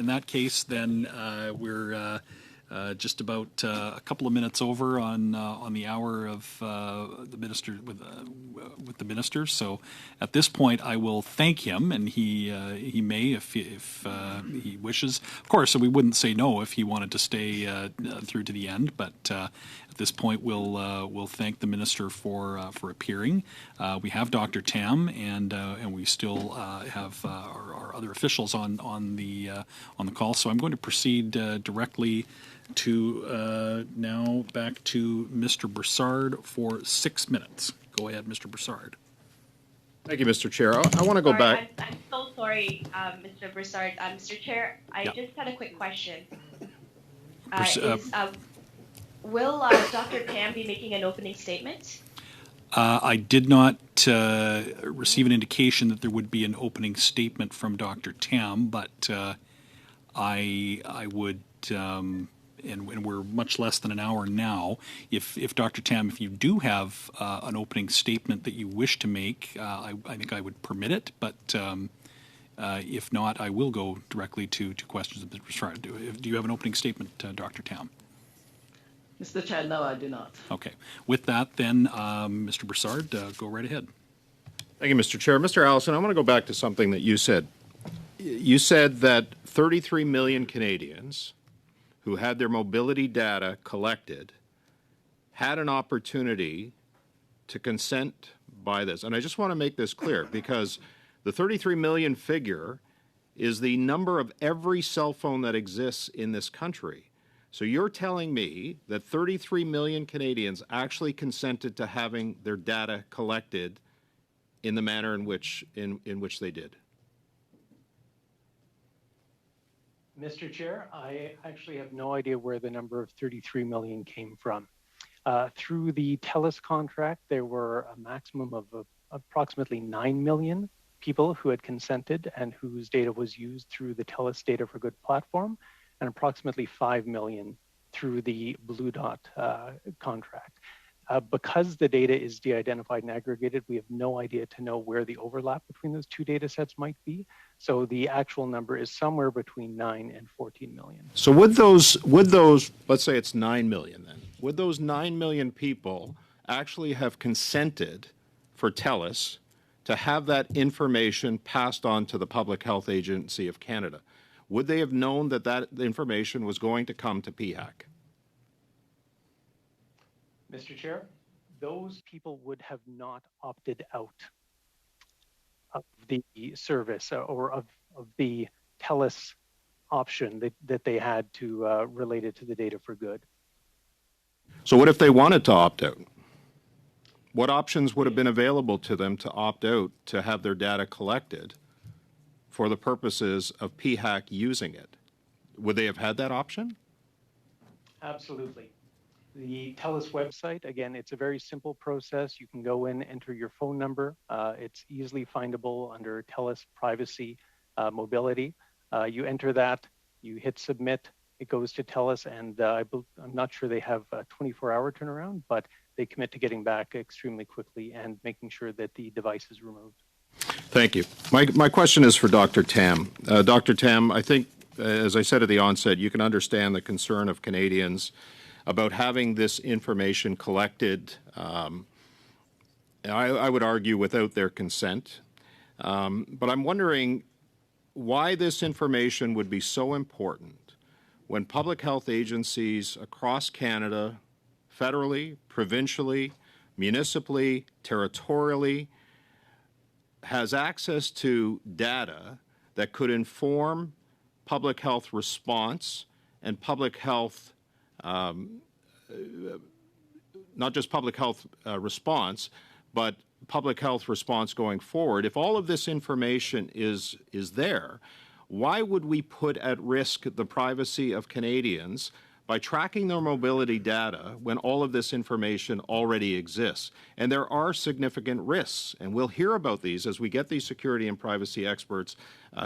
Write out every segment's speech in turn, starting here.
In that case, then we're just about a couple of minutes over on the hour of the minister with the ministers. So at this point, I will thank him, and he may if he wishes. Of course, we wouldn't say no if he wanted to stay through to the end. But at this point, we'll thank the minister for appearing. We have Dr. Tam, and we still have our other officials on the call. So I'm going to proceed directly to now back to Mr. Brassard for 6 minutes. Go ahead, Mr. Brassard. Thank you, Mr. Chair. I want to go back. I'm so sorry, Mr. Brassard. Mr. Chair, I just had a quick question. Will Dr. Tam be making an opening statement? I did not receive an indication that there would be an opening statement from Dr. Tam, but I would, and we're much less than an hour now. If Dr. Tam, if you do have an opening statement that you wish to make, I think I would permit it. But if not, I will go directly to questions of Mr. Brassard. Do you have an opening statement, Dr. Tam? Mr. Chair, no, I do not. Okay. With that, then, Mr. Brassard, go right ahead. Thank you, Mr. Chair. Mr. Allison, I want to go back to something that you said. You said that 33 million Canadians who had their mobility data collected had an opportunity to consent by this. And I just want to make this clear because the 33 million figure is the number of every cell phone that exists in this country. So you're telling me that 33 million Canadians actually consented to having their data collected in the manner in which they did? Mr. Chair, I actually have no idea where the number of 33 million came from. Through the TELUS contract, there were a maximum of approximately 9 million people who had consented and whose data was used through the TELUS Data for Good platform, and approximately 5 million through the Blue Dot contract. Because the data is de-identified and aggregated, we have no idea to know where the overlap between those two data sets might be. So the actual number is somewhere between 9 and 14 million. So would those, let's say it's 9 million then, would those 9 million people actually have consented for TELUS to have that information passed on to the Public Health Agency of Canada? Would they have known that that information was going to come to PHAC? Mr. Chair, those people would have not opted out of the service or of the TELUS option that they had to related to the data for good. So what if they wanted to opt out? What options would have been available to them to opt out to have their data collected for the purposes of PHAC using it? Would they have had that option? Absolutely. The TELUS website, again, it's a very simple process. You can go in, enter your phone number. It's easily findable under TELUS Privacy Mobility. You enter that, you hit submit, it goes to TELUS, and I'm not sure they have a 24-hour turnaround, but they commit to getting back extremely quickly and making sure that the device is removed. Thank you. My question is for Dr. Tam. Dr. Tam, I think, as I said at the onset, you can understand the concern of Canadians about having this information collected, I would argue, without their consent. But I'm wondering why this information would be so important when public health agencies across Canada, federally, provincially, municipally, territorially, has access to data that could inform public health response and public health not just public health response, but public health response going forward. If all of this information is there, why would we put at risk the privacy of Canadians by tracking their mobility data when all of this information already exists? And there are significant risks, and we'll hear about these as we get these security and privacy experts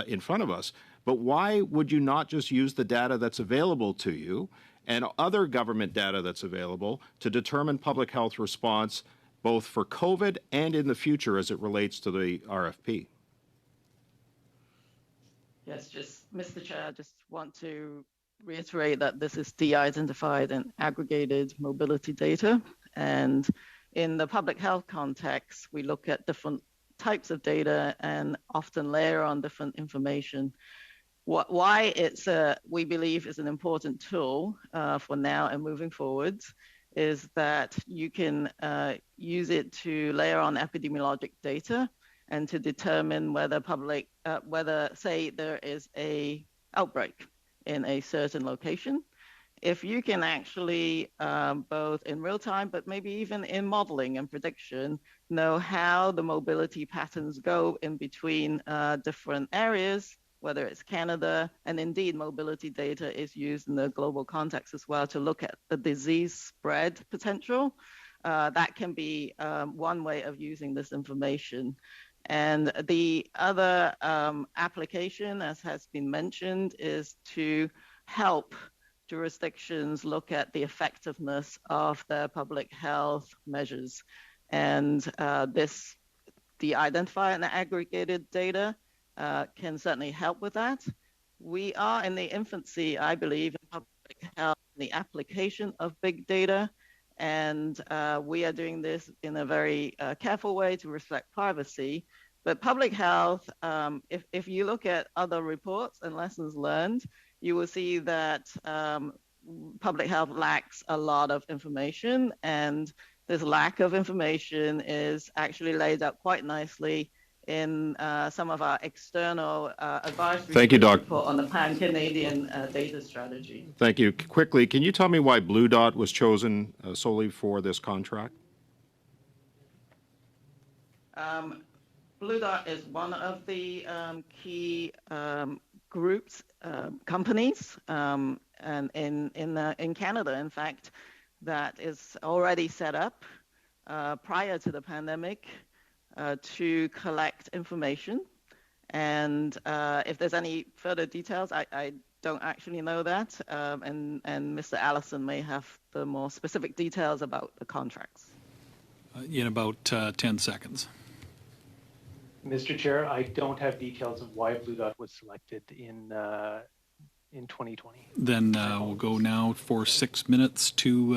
in front of us. But why would you not just use the data that's available to you and other government data that's available to determine public health response both for COVID and in the future as it relates to the RFP? Yes, just Mr. Chair, I just want to reiterate that this is de-identified and aggregated mobility data. And in the public health context, we look at different types of data and often layer on different information. Why it's we believe is an important tool for now and moving forwards is that you can use it to layer on epidemiologic data and to determine whether whether, say, there is a outbreak in a certain location. If you can actually, both in real time, but maybe even in modeling and prediction, know how the mobility patterns go in between different areas, whether it's Canada, and indeed mobility data is used in the global context as well to look at the disease spread potential. That can be one way of using this information. And the other application, as has been mentioned, is to help jurisdictions look at the effectiveness of their public health measures. And the identified and aggregated data can certainly help with that. We are in the infancy, I believe, in public health, the application of big data. And we are doing this in a very careful way to respect privacy. But public health, if you look at other reports and lessons learned, you will see that public health lacks a lot of information, and this lack of information is actually laid out quite nicely in some of our external advisory Thank you, Doc. report on the pan-Canadian data strategy. Thank you. Quickly, can you tell me why Blue Dot was chosen solely for this contract? Blue Dot is one of the key groups, companies, and in Canada, in fact, that is already set up prior to the pandemic to collect information. And if there's any further details, I don't actually know that, and Mr. Allison may have the more specific details about the contracts. In about 10 seconds. Mr. Chair, I don't have details of why Blue Dot was selected in 2020. Then we'll go now for 6 minutes to